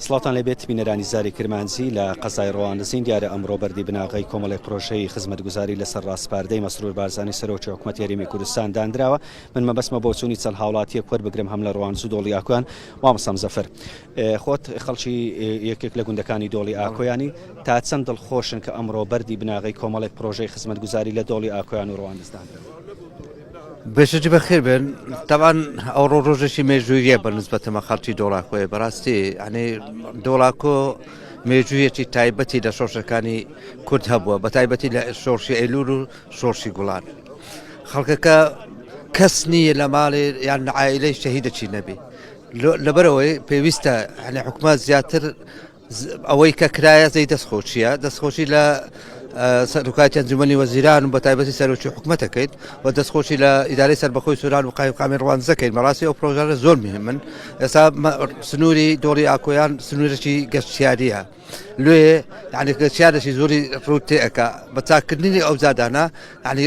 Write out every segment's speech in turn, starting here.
سڵاتان لەبێت بینەرانی زاری کرمانجی لە قەزای ڕەواندزین دیارە ئەمڕۆ بەردی بناغی کۆمەڵی پرۆژەی خزمەتگوزاری لەسەر ڕاستپاردەی مەسرور بارزانی سەرۆکی حکوومەتی هەرێمی کوردستان دانراوە. من مەبەستمە بۆ چوونی چەند هاوڵاتیەک وەربگرم هەم لە ڕەواندز و دۆڵی ئاکۆیان. مامۆستا مزەفەر، خۆت خەڵکی یەکێک لە گوندەکانی دۆڵی ئاکۆیانی تا چەند دڵخۆشن کە ئەمڕۆ بەردی بناغی کۆمەڵی پرۆژەی خزمەتگوزاری لە دۆڵی ئاکۆیان و ڕەواندز دانراوە؟ بەشەجی بەخێر بن تاوان ئەو ڕۆژێکی مێژوویە بە نسبەتەمە خەڵکی دۆڵاکۆیە بەڕاستی ئەنێ دۆڵاکۆ مێژوویەکی تایبەتی لە شۆڕشەکانی کورد هەبووە بە تایبەتی لە شۆڕشی ئەیلول و شۆڕشی گوڵان. خەڵکەکە کەس نییە لە ماڵێ یان لە عائیلەی شەهیدەچی نەبێ لەبەرەوەی پێویستە هەنێ حکومەت زیاتر ئەوەی کە کرایە زەی دەستخۆشیە دەستخۆشی لە سەرۆکاتی ئەنجومەنی وەزیران و بە تایبەتی سەرۆکی حکومەتەکەیت و دەستخۆشی لە ئیدارەی سەربەخۆی سووران و قایمقامی ڕەواندزەکەیت. بەڕاستی ئەو پرۆژانە زۆر مهمن. ئێستا سنووری دۆڵی ئاکۆیان سنوورێکی گەشتیاریە لێ یعنی گەشتیارێکی زۆری ڕوو تێئەکا بە چاکردنی ئەو زادانە یعنی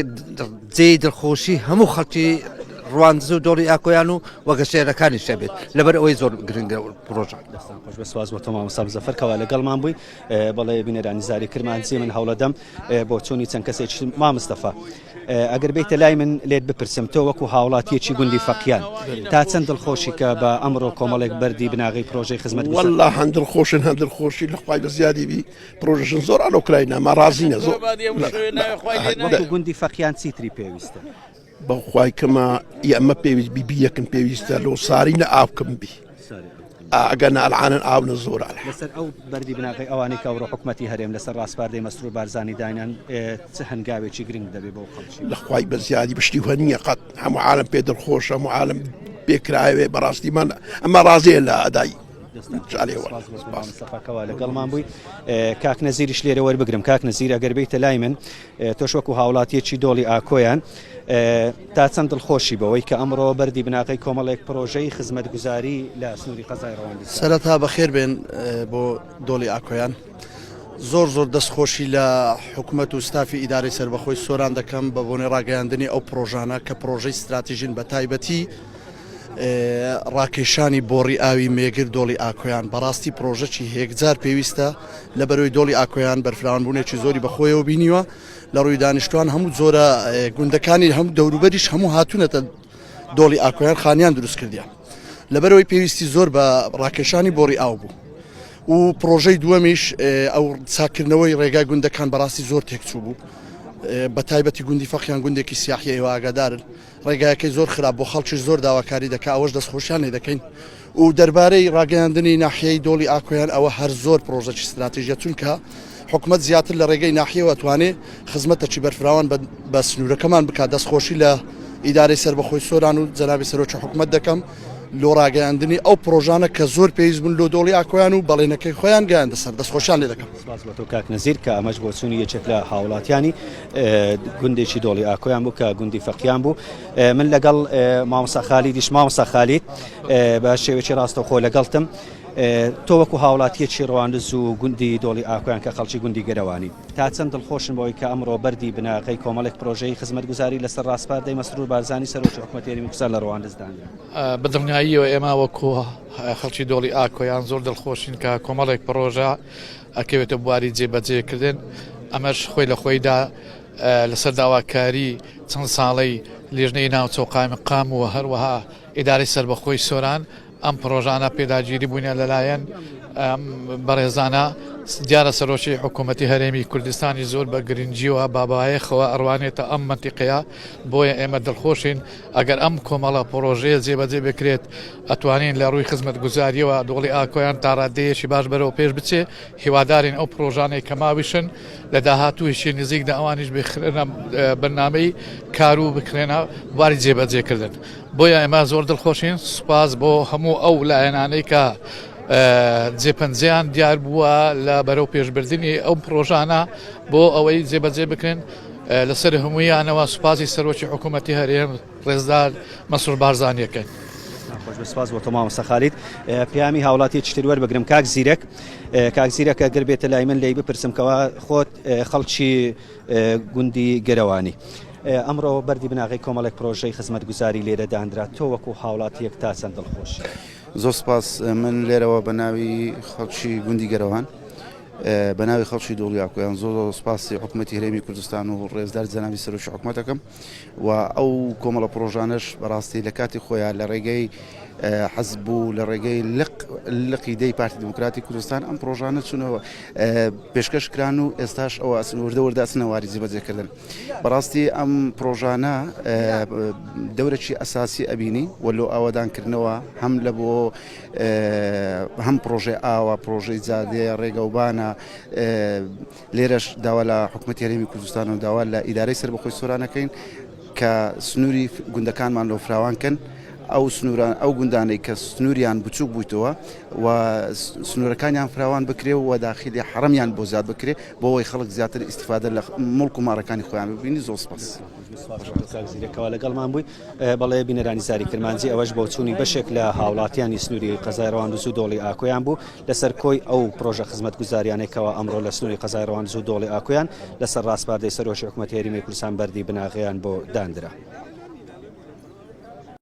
جێی دڵخۆشی هەموو خەڵکی ڕەواندز و دۆڵی ئاکۆیان و وەگەشتێرەکانی شەبێت لەبەر ئەوەی زۆر گرنگە پرۆژە. خۆش بەسواز بۆ تۆ مامۆستا مزەفەر کەوا لەگەڵمان بووی. بەڵێ بینەرانی زاری کرمانجی من هەوڵەدەم بۆ چوونی چەند کەسێکی مامۆستەفا ئەگەر بیتە لای من لێت بپرسم تۆ وەکو هاوڵاتیەکی گوندی فەقیان تا چەند دڵخۆشی کە بە ئەمڕۆ کۆمەڵێک بەردی بناغی پرۆژەی خزمەتگوزاری والله هەند دڵخۆشن هەند دڵخۆشی لە خوای بەزیادی بی پرۆژەشن زۆر ئەلۆکراینە مەڕازینە زۆر وەکو گوندی فەقیان چیتری پێویستە بەخوای کەمە ئەمە پێویست بیبی یەکم پێویستە لۆ سارینە ئاوکەم بی ئەگەنە ئەلعانن ئاونە زۆر لەسەر ئەو بەردی بناغی ئەوانەی کە ئەوڕۆ حکوومەتی هەرێم لەسەر ڕاستپاردەی مەسرور بارزانی داینان چ هەنگاوێکی گرنگ دەبێت بۆ خەڵکی لە خوای بەزیادی بشتی وهنیە قەت هەموو عالم پێ دڵخۆش هەموو عالم پێکراوێ بەڕاستیمان ئەمە ڕازەیە لە ئەدای سەفاکەوە لەگەڵمان بووی. کاک نەزیریش لێرە وەربگرم. کاک نەزیر ئەگەر بیتە لای من تۆش وەکو هاوڵاتیەکی دۆڵی ئاکۆیان تا چەند دڵخۆشی بەوەی کە ئەمڕۆ بەردی بناغی کۆمەڵێک پرۆژەی خزمەتگوزاری لە سنووری قەزای ڕەواندز سەرەتا بەخێر بێن بۆ دۆڵی ئاکۆیان. زۆر دەستخۆشی لە حکوومەت و ستافی ئیدارەی سەربەخۆی سۆران دەکەم بە بۆنێ ڕاگەیاندنی ئەو پرۆژانە کە پرۆژەی استراتیژین بە تایبەتی ڕاکێشانی بۆڕی ئاوی مێگر دۆڵی ئاکۆیان. بەڕاستی پرۆژەکی هێکجار پێویستە لە بەرەوەی دۆڵی ئاکۆیان بەرفراوانبوونێکی زۆری بەخۆیەوە بینیوە لە ڕووی دانیشتوان هەموو زۆرە گوندەکانی هەموو دەوروبەریش هەموو هاتوونەتە دۆڵی ئاکۆیان خانیان دروست کردیان لەبەرەوەی پێویستی زۆر بە ڕاکێشانی بۆڕی ئاو بوو و پرۆژەی دووەمیش ئەو چاکردنەوەی ڕێگای گوندەکان بەڕاستی زۆر تێکچوو بوو بە تایبەتی گوندی فەقیان گوندێکی سیاحی ئێوە ئاگادارن ڕێگایەکەی زۆر خراپ بۆ خەڵکی زۆر داواکاری دەکا ئەوەش دەستخۆشیان لێ دەکەین و دەربارەی ڕاگەیاندنی ناحیەی دۆڵی ئاکۆیان ئەوە هەر زۆر پرۆژەکی استراتیژیە چونکە حکومەت زیاتر لە ڕێگەی ناحیەوە توانێت خزمەتەکی بەرفراوان بە سنوورەکەمان بکات. دەستخۆشی لە ئیدارەی سەربەخۆی سۆران و جەنابی سەرۆکی حکومەت دەکەم لۆ ڕاگەیاندنی ئەو پرۆژانە کە زۆر پێویست بوون لۆ دۆڵی ئاکۆیان و بەڵێنەکەی خۆیان گەیاندە سەر دەستخۆشیان لێ دەکەم. تۆ کاک نەزیر کە ئەمەش بۆ چوونی یەکێک لە هاوڵاتیانی گوندێکی دۆڵی ئاکۆیان بوو کە گوندی فەقیان بوو. من لەگەڵ مامۆستا خالیدیش مامۆستا خالید بە شێوەیەکی ڕاستەوخۆ لەگەڵتم. تۆ وەکو هاوڵاتیەکی ڕەواندز و گوندی دۆڵی ئاکۆیان کە خەڵکی گوندی گەرەوانی تا چەند دڵخۆشن بەوەی کە ئەمڕۆ بەردی بناغی کۆمەڵێک پرۆژەی خزمەتگوزاری لەسەر ڕاستپاردەی مەسرور بارزانی سەرۆکی حکوومەتی هەرێمی کوردستان لە ڕەواندز دانرا. بەدڵنیاییەوە ئێمە وەکو خەڵکی دۆڵی ئاکۆیان زۆر دڵخۆشین کە کۆمەڵێک پرۆژە ئەکەوێتە بواری جێبەجێکردن. ئەمەش خۆی لە خۆیدا لەسەر داواکاری چەند ساڵەی لێژنەی ناوچە قایمقام و هەروەها ئیدارەی سەربەخۆی سۆران ئەم پرۆژانە پێداگیری بوونە لەلایەن بەڕێزانە دیارە سەرۆکی حکوومەتی هەرێمی کوردستانی زۆر بە گرنگیەوە بابایەخەوە ئەڕوانێتە ئەم منتیقەیە. بۆیە ئێمە دڵخۆشین ئەگەر ئەم کۆمەڵە پرۆژەیە جێبەجێ بکرێت ئەتوانین لە ڕووی خزمەتگوزاریەوە دۆڵی ئاکۆیان تا ڕادەیەکی باش بەرەوە پێش بچێ. هیوادارین ئەو پرۆژانەی کە ماویشن لە داهاتوویشی نزیکدا ئەوانیش بخرێنە بەرنامەی کار و بکرێنە بواری جێبەجێکردن. بۆیە ئێمە زۆر دڵخۆشین. سوپاس بۆ هەموو ئەو لایەنانەی کە جێپەنجیان دیار بووە لە بەرەو پێشبردننی ئەو پرۆژانە بۆ ئەوەی جێبەجێ بکرێن. لەسەر هەموویانەوە سوپاسی سەرۆکی حکوومەتی هەرێم ڕێزدار مەسرور بارزانیەکەن. خۆش بەسپاس بۆ تۆ مامۆستا خالید. پەیامی هاوڵاتیەکی تر وەربگرم. کاک زیرەک ئەگەر بێتە لای من لێی بپرسم کەوا خۆت خەڵکی گوندی گەرەوانی ئەمڕۆ بەردی بناغی کۆمەڵێک پرۆژەی خزمەتگوزاری لێرە دانرا تۆ وەکو هاوڵاتیەک تا چەند دڵخۆش؟ زۆر سپاس من لێرەوە بە ناوی خەڵکی گوندی گەرەوان بە ناوی خەڵکی دڵی ئاکۆیان زۆر سپاسی حکوومەتی هەرێمی کوردستان و ڕێزدار جەنابی سەرۆکی حکوومەتەکەم و ئەو کۆمەڵە پرۆژانەش بەڕاستی لە کاتی خۆیان لە ڕێگەی حەزب و لە ڕێگەی لقی دەی پارتی دموکراتی کوردستان ئەم پرۆژانە چونەوە پێشکەشکران و ئێستاش ئەوە وردە ئەچنەواری جێبەجێکردن بەڕاستی ئەم پرۆژانە دەورێکی ئەساسی ئەبینی وەلو ئاوادانکردنەوە هەم لە بۆ هەم پرۆژێ ئاوە پرۆژەی جادێ ڕێگەوبانە لێرەش داوا لە حکوومەتی هەرێمی کوردستان و داوا لە ئیدارەی سەربەخۆی سۆرانەکەین کە سنووری گوندەکانمان لۆ فراوانکەن ئەو سنووران ئەو گوندانەی کە سنووریان بچووک بوویتەوە و سنوورەکانیان فراوان بکرێ و داخلی حرەمیان بۆ زیاد بکرێ بۆ ئەوەی خەڵک زیاتر ئیسیفادە لە مڵک و ماڕەکانی خۆیان ببینی زۆر سپاس. زیرەکەەوە لەگەڵمان بووی بەڵێ بینەرانی زاری کرمانجی ئەوەش بۆ چوونی بەشێک لە هاوڵاتیانی سنووری قەزای ڕەواندز و دۆڵی ئاکۆیان بوو لەسەر کۆی ئەو پرۆژە خزمەت گوزاریانێکەوە ئەمڕۆ لە سنووری قەزای ڕەواندز و دۆڵی ئاکۆیان لەسەر ڕاستپاردەی سەرۆکی حکوومەتی هەرێمی کوردستان بەردی بناغیان بۆ دانرا.